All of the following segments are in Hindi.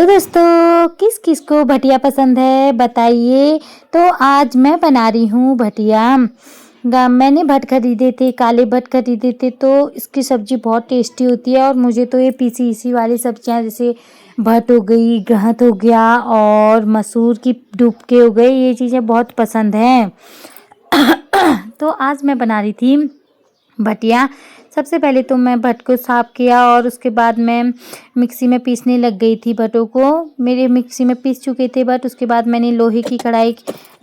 तो दोस्तों किस किस को भटिया पसंद है बताइए। तो आज मैं बना रही हूँ भटिया। मैंने भट खरीदे थे, काले भट खरीदे थे। तो इसकी सब्ज़ी बहुत टेस्टी होती है और मुझे तो ये पीसी इसी वाली सब्जियाँ जैसे भट हो गई, गहत हो गया और मसूर की डुबके हो गए, ये चीज़ें बहुत पसंद हैं। तो आज मैं बना रही थी भटिया। सबसे पहले तो मैं भट को साफ़ किया और उसके बाद मैं मिक्सी में पीसने लग गई थी भटों को। मेरे मिक्सी में पीस चुके थे भट। उसके बाद मैंने लोहे की कढ़ाई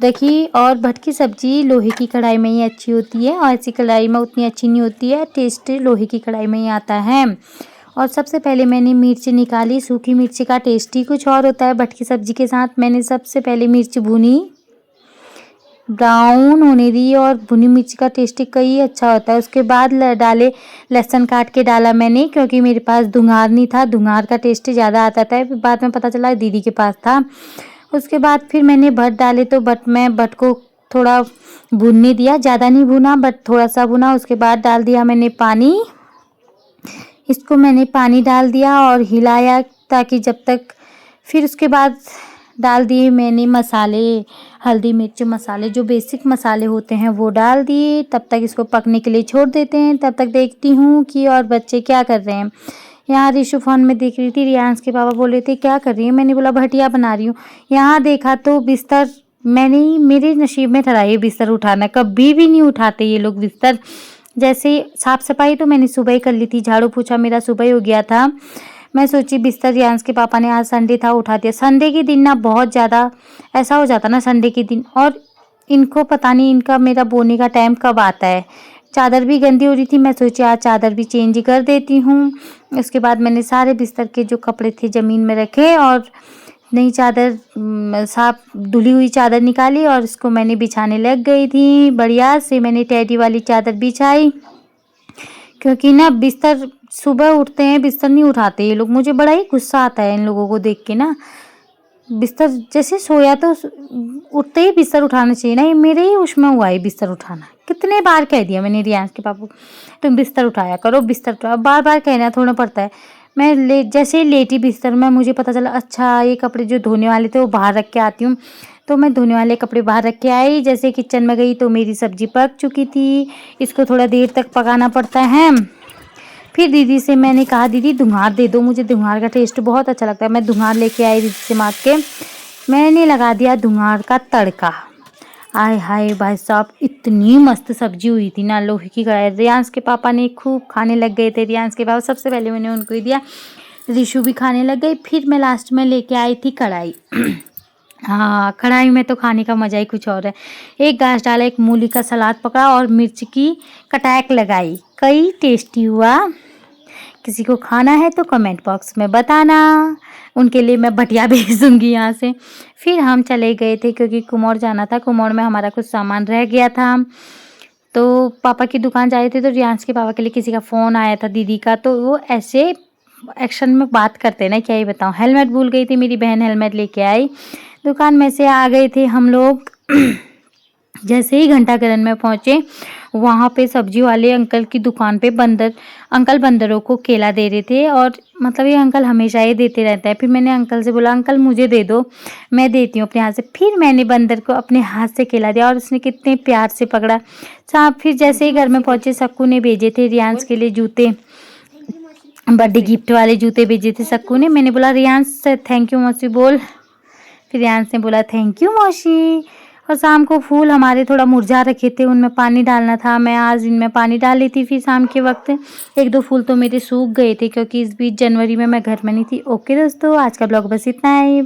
रखी और भट की सब्ज़ी लोहे की कढ़ाई में ही अच्छी होती है और ऐसी कढ़ाई में उतनी अच्छी नहीं होती है। टेस्ट लोहे की कढ़ाई में ही आता है। और सबसे पहले मैंने मिर्च निकाली। सूखी मिर्च का टेस्ट ही कुछ और होता है भट की सब्ज़ी के साथ। मैंने सबसे पहले मिर्च भुनी, ब्राउन होने दी और भुनी मिर्च का टेस्ट कई अच्छा होता है। उसके बाद डाले लहसुन काट के डाला मैंने, क्योंकि मेरे पास धुंगार नहीं था। धुंगार का टेस्ट ज़्यादा आता था। फिर बाद में पता चला दीदी के पास था। उसके बाद फिर मैंने भट डाले। तो भट को थोड़ा भुनने दिया, ज़्यादा नहीं भुना बट थोड़ा सा भुना। उसके बाद डाल दिया मैंने पानी। इसको मैंने पानी डाल दिया और हिलाया ताकि जब तक, फिर उसके बाद डाल दिए मैंने मसाले, हल्दी मिर्च मसाले, जो बेसिक मसाले होते हैं वो डाल दिए। तब तक इसको पकने के लिए छोड़ देते हैं। तब तक देखती हूँ कि और बच्चे क्या कर रहे हैं। यहाँ रिशु फ़ोन में देख रही थी। रियांश के पापा बोल रहे थे क्या कर रही है। मैंने बोला भटिया बना रही हूँ। यहाँ देखा तो बिस्तर, मैंने मेरे नसीब में था ये बिस्तर उठाना। कभी भी नहीं उठाते ये लोग बिस्तर। जैसे साफ़ सफाई तो मैंने सुबह ही कर ली थी, झाड़ू पोछा मेरा सुबह ही हो गया था। मैं सोची बिस्तर रियांश के पापा ने आज संडे था उठा दिया। संडे के दिन ना बहुत ज़्यादा ऐसा हो जाता ना संडे के दिन, और इनको पता नहीं इनका मेरा बोने का टाइम कब आता है। चादर भी गंदी हो रही थी, मैं सोची आज चादर भी चेंज कर देती हूँ। उसके बाद मैंने सारे बिस्तर के जो कपड़े थे ज़मीन में रखे और नई चादर, साफ धुली हुई चादर निकाली और इसको मैंने बिछाने लग गई थी। बढ़िया से मैंने टेडी वाली चादर बिछाई, क्योंकि ना बिस्तर सुबह उठते हैं बिस्तर नहीं उठाते ये लोग। मुझे बड़ा ही गुस्सा आता है इन लोगों को देख के ना। बिस्तर जैसे सोया तो उठते ही बिस्तर उठाना चाहिए ना। ये मेरे ही उसमें हुआ है बिस्तर उठाना। कितने बार कह दिया मैंने रियांश के पापा को तुम बिस्तर उठाया करो, बिस्तर उठाओ। बार बार कहना थोड़ा पड़ता है। मैं जैसे ही लेटी बिस्तर में, मुझे पता चला अच्छा ये कपड़े जो धोने वाले थे वो बाहर रख के आती हूँ। तो मैं धोने वाले कपड़े बाहर रख के आई। जैसे किचन में गई तो मेरी सब्जी पक चुकी थी। इसको थोड़ा देर तक पकाना पड़ता है। फिर दीदी से मैंने कहा दीदी धुंगार दे दो, मुझे धुंगार का टेस्ट बहुत अच्छा लगता है। मैं धुंगार लेके आई दीदी से मांग के। मैंने लगा दिया धुंगार का तड़का। आय हाय भाई साहब, इतनी मस्त सब्जी हुई थी ना लोहे की कढ़ाई। रियांश के पापा ने खूब खाने लग गए थे। रियांश के पापा सबसे पहले मैंने उनको ही दिया, रिशु भी खाने लग गई। फिर मैं लास्ट में लेके आई थी कढ़ाई। हाँ, कढ़ाई में तो खाने का मज़ा ही कुछ और है। एक गाछ डाला, एक मूली का सलाद पकड़ा और मिर्च की कटाक लगाई। कई टेस्टी हुआ। किसी को खाना है तो कमेंट बॉक्स में बताना, उनके लिए मैं भटिया भेज दूँगी यहाँ से। फिर हम चले गए थे क्योंकि कुमोर जाना था। कुमोर में हमारा कुछ सामान रह गया था। तो पापा की दुकान जा रहे थे तो रियांश के पापा के लिए किसी का फ़ोन आया था दीदी का। तो वो ऐसे एक्शन में बात करते हैं ना, क्या ही बताऊँ। हेलमेट भूल गई थी मेरी बहन, हेलमेट लेके आई। दुकान में से आ गए थे हम लोग। जैसे ही घंटाघरन में पहुँचे, वहाँ पे सब्जी वाले अंकल की दुकान पे अंकल बंदरों को केला दे रहे थे। और मतलब ये अंकल हमेशा ये देते रहता है। फिर मैंने अंकल से बोला अंकल मुझे दे दो, मैं देती हूँ अपने हाथ से। फिर मैंने बंदर को अपने हाथ से केला दिया और उसने कितने प्यार से पकड़ा। साहब फिर जैसे ही घर में पहुँचे, सक्कू ने भेजे थे रियांश के लिए जूते, बर्थडे गिफ्ट वाले जूते भेजे थे सक्कू ने। मैंने बोला रियांश से थैंक यू मौसी बोल। फिर रियांश ने बोला थैंक यू मौसी। और शाम को फूल हमारे थोड़ा मुरझा रखे थे, उनमें पानी डालना था। मैं आज इनमें पानी डाल ली थी। फिर शाम के वक्त एक दो फूल तो मेरे सूख गए थे क्योंकि इस बीच जनवरी में मैं घर में नहीं थी। ओके दोस्तों, आज का ब्लॉग बस इतना है।